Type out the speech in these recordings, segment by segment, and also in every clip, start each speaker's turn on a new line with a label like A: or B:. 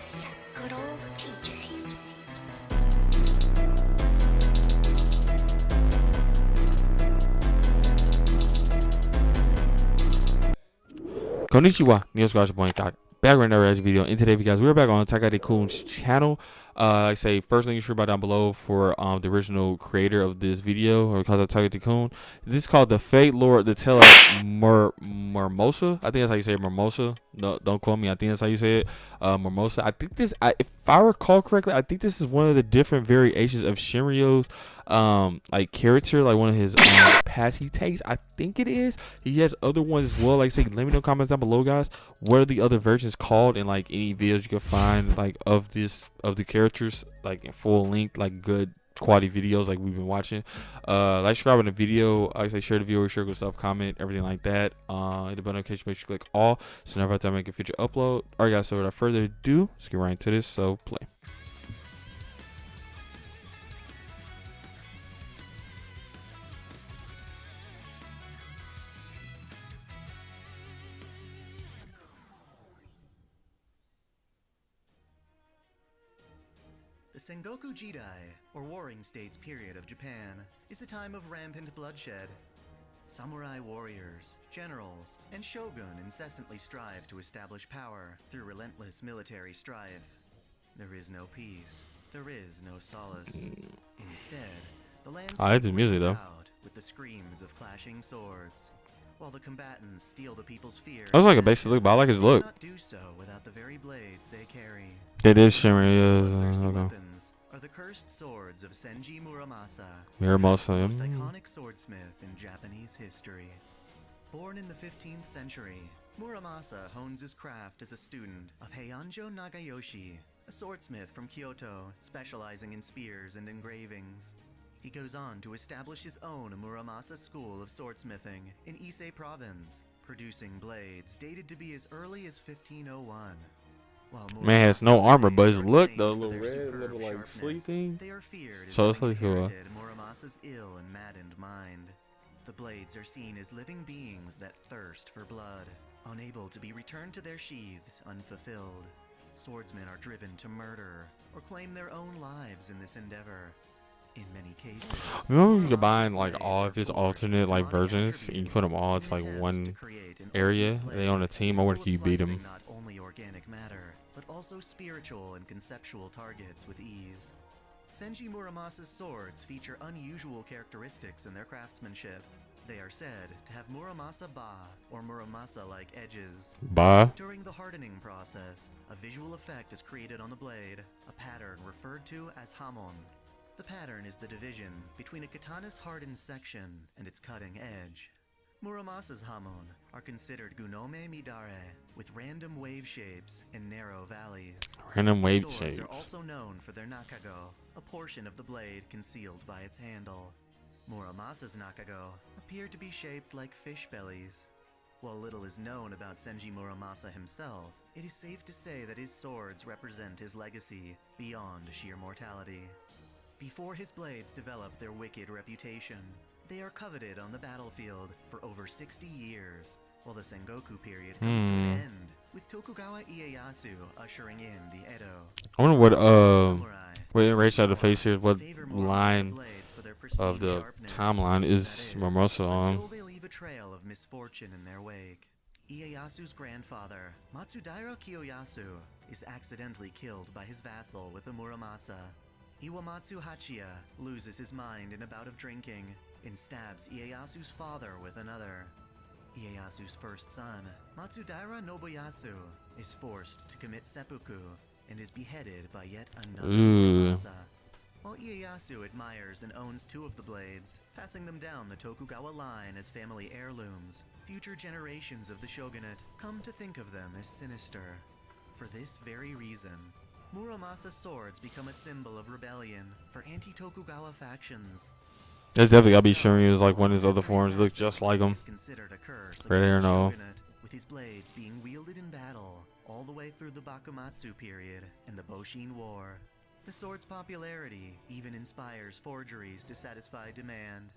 A: Yes, good old TJ.
B: Konnichiwa, Neil Scratch Point Back with another video. And today, guys, we're back on Takade Kun's channel. Like I say, first link you should buy down below for the original creator of this video, or called Takade Kun. This is called the Fate Lord, the Tale of Muramasa. I think that's how you say it, Muramasa. No, don't quote me. I think that's how you say it, Muramasa. I think this, if I recall correctly, I think this is one of the different variations of Shinryo's like character, like one of his paths he takes. I think it is. He has other ones as well. Like say, let me know in the comments down below, guys. What are the other versions called, and like any videos you can find like of the characters, like in full length, like good quality videos like we've been watching. Like, subscribe on the video. Like I say, share the video, share good stuff, comment, everything like that. In the bell notification, make sure you click all, so never have to make a future upload. All right, guys. So without further ado, let's get right into this. So play.
C: The Sengoku Jidai, or Warring States period of Japan, is a time of rampant bloodshed. Samurai warriors, generals, and shogun incessantly strive to establish power through relentless military strife. There is no peace. There is no solace. Instead, the landscape
B: I like the music though.
C: out with the screams of clashing swords. While the combatants steal the people's fear,
B: I was like a basic look, but I like his look.
C: cannot do so without the very blades they carry.
B: It is shimmery.
C: Thirsty
B: Okay.
C: weapons are the cursed swords of Senji Muramasa,
B: Muramasa.
C: the most iconic swordsmith in Japanese history. Born in the 15th century, Muramasa hones his craft as a student of Heianjo Nagayoshi, a swordsmith from Kyoto specializing in spears and engravings. He goes on to establish his own Muramasa School of Swordsmithing in Ise Province, producing blades dated to be as early as 1501. While
B: Man has no
C: Muramasa
B: armor, but his
C: blades are
B: look,
C: famed
B: the
C: for
B: little
C: their
B: red,
C: superb
B: little like
C: sharpness,
B: sleeping.
C: they are feared as
B: So it's
C: having
B: like cool.
C: inherited Muramasa's ill and maddened mind. The blades are seen as living beings that thirst for blood, unable to be returned to their sheaths unfulfilled. Swordsmen are driven to murder or claim their own lives in this endeavor. In many cases,
B: Remember you
C: Muramasa's
B: combine like
C: blades
B: all
C: are
B: of his
C: forged
B: alternate like
C: demonic
B: versions and you put them all
C: attributes
B: into
C: in
B: like
C: an attempt
B: one
C: to create an
B: area.
C: ultimate
B: They on a
C: blade
B: team. I wonder
C: capable
B: can you
C: of
B: beat
C: slicing
B: them?
C: not only organic matter, but also spiritual and conceptual targets with ease. Senji Muramasa's swords feature unusual characteristics in their craftsmanship. They are said to have Muramasa Ba, or Muramasa-like edges.
B: Bye.
C: During the hardening process, a visual effect is created on the blade, a pattern referred to as hamon. The pattern is the division between a katana's hardened section and its cutting edge. Muramasa's hamon are considered gunome midare, with random wave shapes and narrow valleys.
B: Random
C: These
B: wave
C: swords
B: shapes.
C: are also known for their nakago, a portion of the blade concealed by its handle. Muramasa's nakago appear to be shaped like fish bellies. While little is known about Senji Muramasa himself, it is safe to say that his swords represent his legacy beyond sheer mortality. Before his blades develop their wicked reputation, they are coveted on the battlefield for over 60 years, while the Sengoku period comes to an end, with Tokugawa Ieyasu ushering in the Edo.
B: I wonder what
C: Samurai,
B: what erasure of the face here, what
C: favor Muramasa
B: line
C: blades for their
B: of
C: pristine
B: the
C: sharpness,
B: timeline is
C: that
B: Muramasa on.
C: until they leave a trail of misfortune in their wake. Ieyasu's grandfather, Matsudaira Kiyoyasu, is accidentally killed by his vassal with a Muramasa. Iwamatsu Hachiya loses his mind in a bout of drinking and stabs Ieyasu's father with another. Ieyasu's first son, Matsudaira Nobuyasu, is forced to commit seppuku and is beheaded by yet another Muramasa. While Ieyasu admires and owns two of the blades, passing them down the Tokugawa line as family heirlooms, future generations of the shogunate come to think of them as sinister. For this very reason, Muramasa's swords become a symbol of rebellion for anti-Tokugawa factions.
B: That's definitely gotta be showing you like one of his other forms look just like him.
C: Is considered a curse
B: Right there,
C: against the
B: no.
C: shogunate, with his blades being wielded in battle all the way through the Bakumatsu period and the Boshin War. The sword's popularity even inspires forgeries to satisfy demand.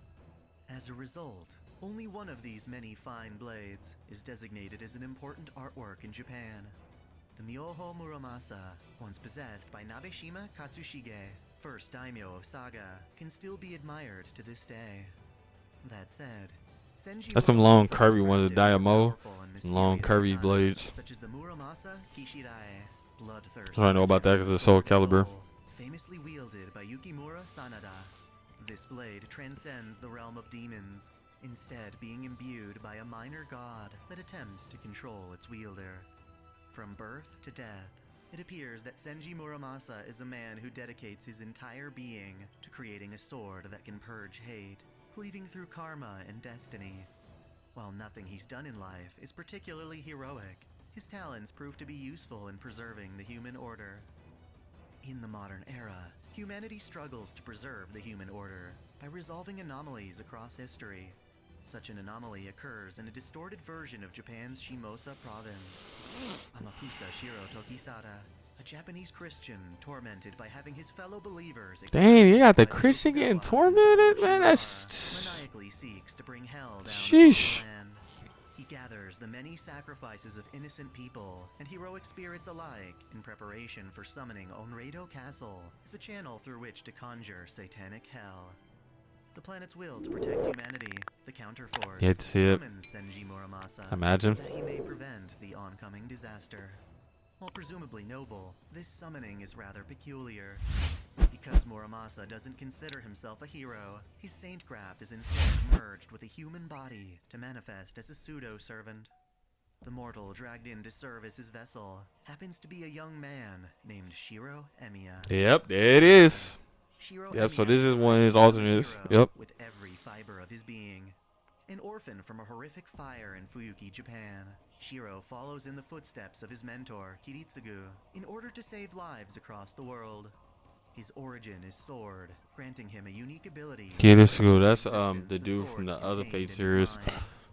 C: As a result, only one of these many fine blades is designated as an important artwork in Japan. The Myoho Muramasa, once possessed by Nabeshima Katsushige, first daimyo of Saga, can still be admired to this day. That said, Senji
B: That's some long
C: Muramasa's
B: curvy ones, the
C: crafted more
B: Daimyo.
C: powerful and
B: Long
C: mysterious
B: curvy
C: katana,
B: blades.
C: such as the Muramasa Kishirai, bloodthirst.
B: I know about that because it's Soul Calibur.
C: Famously wielded by Yukimura Sanada. This blade transcends the realm of demons, instead being imbued by a minor god that attempts to control its wielder. From birth to death, it appears that Senji Muramasa is a man who dedicates his entire being to creating a sword that can purge hate, cleaving through karma and destiny. While nothing he's done in life is particularly heroic, his talents prove to be useful in preserving the human order. In the modern era, humanity struggles to preserve the human order by resolving anomalies across history. Such an anomaly occurs in a distorted version of Japan's Shimosa province. Amakusa Shiro Tokisada, a Japanese Christian tormented by having his fellow believers.
B: Dang, you got the
C: by
B: Christian getting
C: Tokugawa,
B: tormented, man. That's
C: maniacally seeks to bring hell down
B: sheesh.
C: upon the land. He gathers the many sacrifices of innocent people and heroic spirits alike in preparation for summoning Onreido Castle as a channel through which to conjure satanic hell. The planet's will to protect humanity, the counterforce,
B: You hate to see it.
C: summons Senji Muramasa
B: Imagine.
C: so that he may prevent the oncoming disaster. While presumably noble, this summoning is rather peculiar. Because Muramasa doesn't consider himself a hero, his saint graph is instead merged with a human body to manifest as a pseudo-servant. The mortal dragged in to serve as his vessel happens to be a young man named Shiro Emiya.
B: Yep, there it is.
C: Shiro
B: Yep, so
C: Emiya
B: this is one of his
C: serves as a
B: alternates.
C: hero
B: Yep.
C: with every fiber of his being. An orphan from a horrific fire in Fuyuki, Japan, Shiro follows in the footsteps of his mentor, Kiritsugu, in order to save lives across the world. His origin is sword, granting him a unique ability.
B: Kiritsugu, that's the dude from the other Fate series.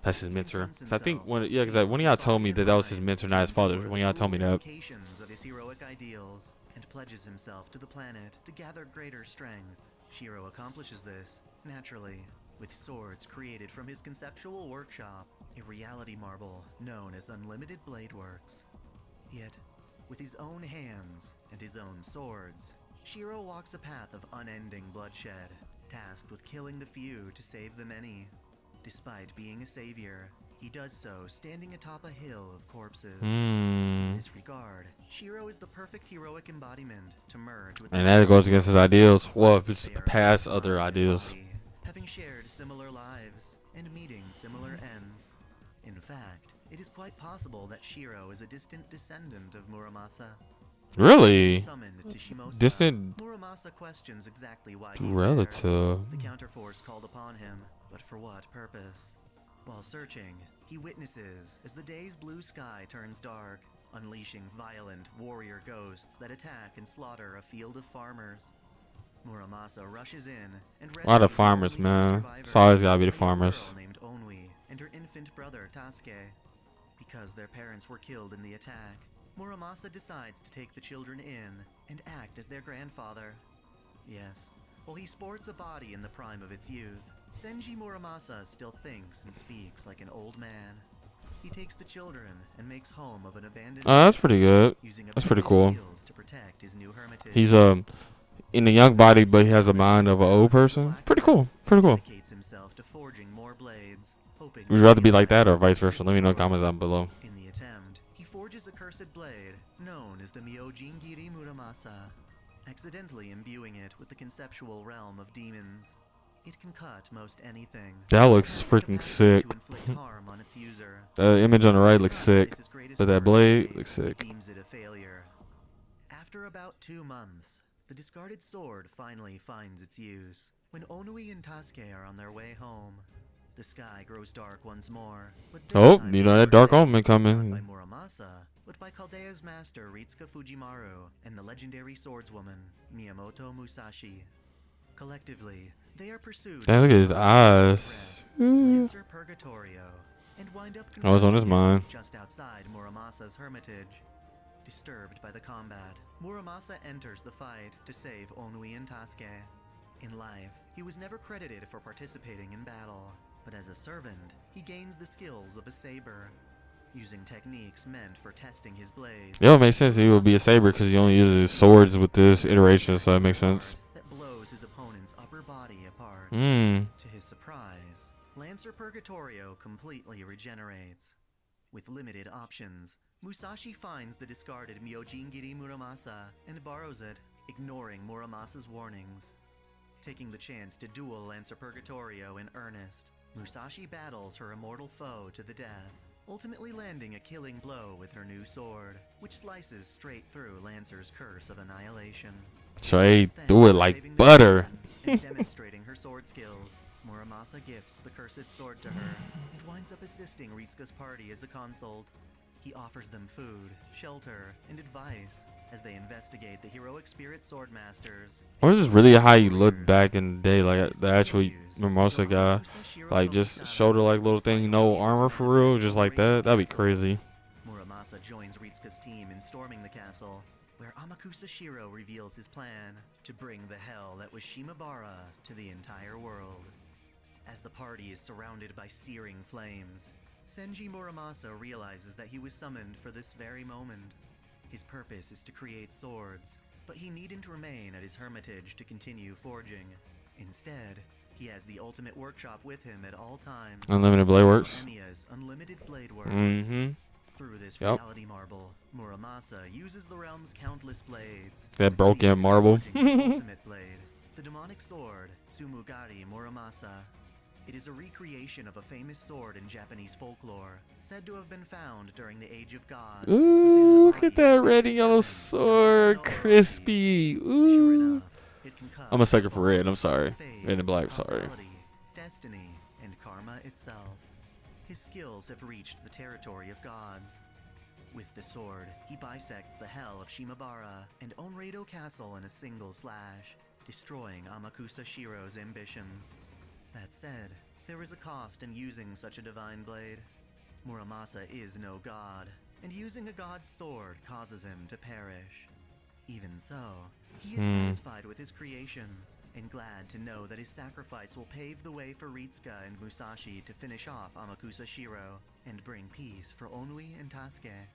B: That's his mentor. So I think one of y'all told me that was his mentor, not his father. When y'all told me that.
C: Of his heroic ideals, and pledges himself to the planet to gather greater strength. Shiro accomplishes this, naturally, with swords created from his conceptual workshop, a reality marble known as Unlimited Blade Works. Yet, with his own hands and his own swords, Shiro walks a path of unending bloodshed, tasked with killing the few to save the many. Despite being a savior, he does so standing atop a hill of corpses. In this regard, Shiro is the perfect heroic embodiment to merge with
B: And that goes against his ideals. Well, if it's past other ideals.
C: having shared similar lives and meeting similar ends. In fact, it is quite possible that Shiro is a distant descendant of Muramasa.
B: Really?
C: Summoned to Shimosa,
B: Distant
C: Muramasa questions exactly why he's
B: relative.
C: there. The counterforce called upon him, but for what purpose? While searching, he witnesses as the day's blue sky turns dark, unleashing violent warrior ghosts that attack and slaughter a field of farmers. Muramasa rushes in and
B: A lot of
C: rescues
B: farmers,
C: the only two
B: man.
C: survivors,
B: It's always gotta be the
C: a young
B: farmers.
C: girl named Onui and her infant brother Tasuke. Because their parents were killed in the attack, Muramasa decides to take the children in and act as their grandfather. Yes, while he sports a body in the prime of its youth, Senji Muramasa still thinks and speaks like an old man. He takes the children and makes home of an abandoned
B: Oh, that's pretty good.
C: using a
B: That's pretty
C: buried
B: cool.
C: field to protect his new hermitage.
B: He's in a young body, but he has the mind of an old person. Pretty cool. Pretty cool.
C: Dedicates himself to forging more blades, hoping
B: Would you rather be like that or vice versa? Let me know in the comments down below.
C: In the attempt, he forges a cursed blade known as the Myojingiri Muramasa, accidentally imbuing it with the conceptual realm of demons. It can cut most anything.
B: That looks
C: It has the
B: freaking
C: capacity
B: sick.
C: to inflict harm on its user.
B: The image on the right looks sick,
C: His greatest
B: but that
C: work
B: blade
C: made,
B: looks sick.
C: Deems it a failure. After about 2 months, the discarded sword finally finds its use. When Onui and Tasuke are on their way home, the sky grows dark once more. But this
B: Oh,
C: time
B: you know
C: the
B: that dark
C: order
B: omen
C: not
B: coming.
C: by Muramasa, but by Chaldea's master Ritsuka Fujimaru and the legendary swordswoman Miyamoto Musashi. Collectively, they are pursued.
B: Damn, look at his
C: by
B: eyes. Ooh.
C: Lancer Purgatorio, and wind up
B: I was on his
C: confronting him
B: mind.
C: just outside Muramasa's hermitage. Disturbed by the combat, Muramasa enters the fight to save Onui and Tasuke. In life, he was never credited for participating in battle, but as a servant, he gains the skills of a saber. using techniques meant for testing his blades.
B: Yeah, it makes sense. He would be a saber because he only uses swords with this iteration, so that makes sense.
C: That blows his opponent's upper body apart. To his surprise, Lancer Purgatorio completely regenerates. With limited options, Musashi finds the discarded Myojingiri Muramasa and borrows it, ignoring Muramasa's warnings. Taking the chance to duel Lancer Purgatorio in earnest, Musashi battles her immortal foe to the death, ultimately landing a killing blow with her new sword, which slices straight through Lancer's curse of annihilation.
B: Straight through it like butter.
C: And demonstrating her sword skills, Muramasa gifts the cursed sword to her and winds up assisting Ritsuka's party as a consult. He offers them food, shelter, and advice as they investigate the heroic spirit swordmasters.
B: Or is this really how he looked back in the day, like the actual Muramasa guy? Like just shoulder like little thing, no armor for real, just like that? That'd be crazy.
C: Muramasa joins Ritsuka's team in storming the castle, where Amakusa Shiro reveals his plan to bring the hell that was Shimabara to the entire world. As the party is surrounded by searing flames, Senji Muramasa realizes that he was summoned for this very moment. His purpose is to create swords, but he needn't remain at his hermitage to continue forging. Instead, he has the ultimate workshop with him at all times.
B: Unlimited Blade Works.
C: Emiya's Unlimited Blade Works. Through this
B: Yep.
C: reality marble, Muramasa uses the realm's countless blades.
B: That broken marble.
C: Ultimate blade, the demonic sword, Tsumugari Muramasa. It is a recreation of a famous sword in Japanese folklore, said to have been found during the Age of Gods.
B: Ooh, look at that red and yellow sword, crispy. Ooh. I'm a sucker for red. I'm sorry, red and black. Sorry.
C: Destiny and karma itself. His skills have reached the territory of gods. With the sword, he bisects the hell of Shimabara and Onreido Castle in a single slash, destroying Amakusa Shiro's ambitions. That said, there is a cost in using such a divine blade. Muramasa is no god, and using a god's sword causes him to perish. Even so, he is satisfied with his creation, and glad to know that his sacrifice will pave the way for Ritsuka and Musashi to finish off Amakusa Shiro and bring peace for Onui and Tasuke.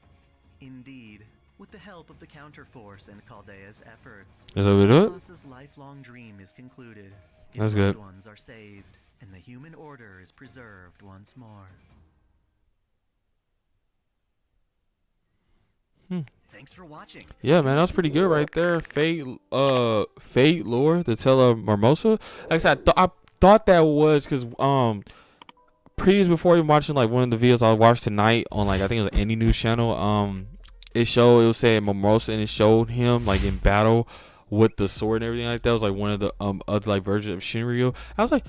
C: Indeed, with the help of the counterforce and Caldea's efforts,
B: Is that what we do it?
C: Muramasa's lifelong dream is concluded. His
B: That's
C: loved
B: good.
C: ones are saved, and the human order is preserved once more. Thanks for watching.
B: Yeah, man, that was pretty good right there. Fate lore, the tale of Muramasa. Like I said, I thought that was because previous before even watching like one of the videos I watched tonight on like I think it was an indie news channel. It was saying Muramasa and it showed him like in battle with the sword and everything like that. It was like one of the other like versions of Shinryu. I was like,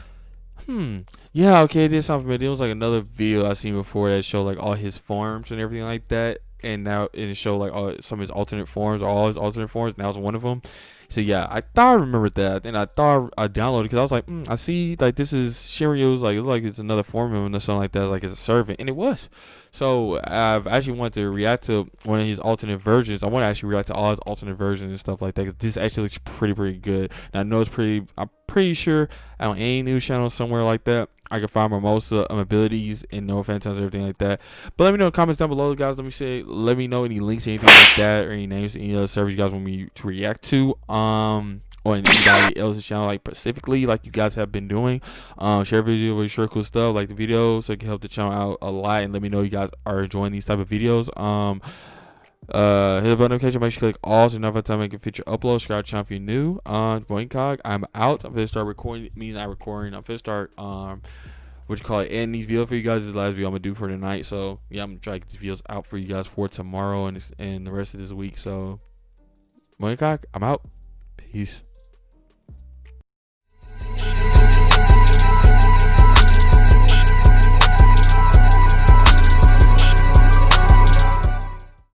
B: yeah, okay, it did sound familiar. It was like another video I seen before that showed like all his forms and everything like that. And now it showed like all some of his alternate forms, or all his alternate forms. And that was one of them. So yeah, I thought I remembered that, and I thought I downloaded because I was like, I see like this is Shiryu's like it looked like it's another form of him or something like that, like it's a servant, and it was. So I've actually wanted to react to one of his alternate versions. I want to actually react to all his alternate versions and stuff like that because this actually looks pretty good. And I know it's pretty. I'm pretty sure on any news channel somewhere like that I can find Muramasa's abilities and no offense and everything like that. But let me know in the comments down below, guys. Let me know any links, anything like that, or any names, any other servers you guys want me to react to. Or anybody else's channel, like specifically, like you guys have been doing. Share video with sure cool stuff, like the video, so it can help the channel out a lot. And let me know you guys are enjoying these type of videos. Hit the button notification, make sure you click all so you know every time I can feature upload. Subscribe to the channel if you're new. INCOG, I'm out. I'm gonna start recording. Means I'm recording. I'm gonna start ending these videos for you guys. This is the last video I'm gonna do for tonight. So yeah, I'm gonna try to get these videos out for you guys for tomorrow and the rest of this week. So INCOG, I'm out. Peace.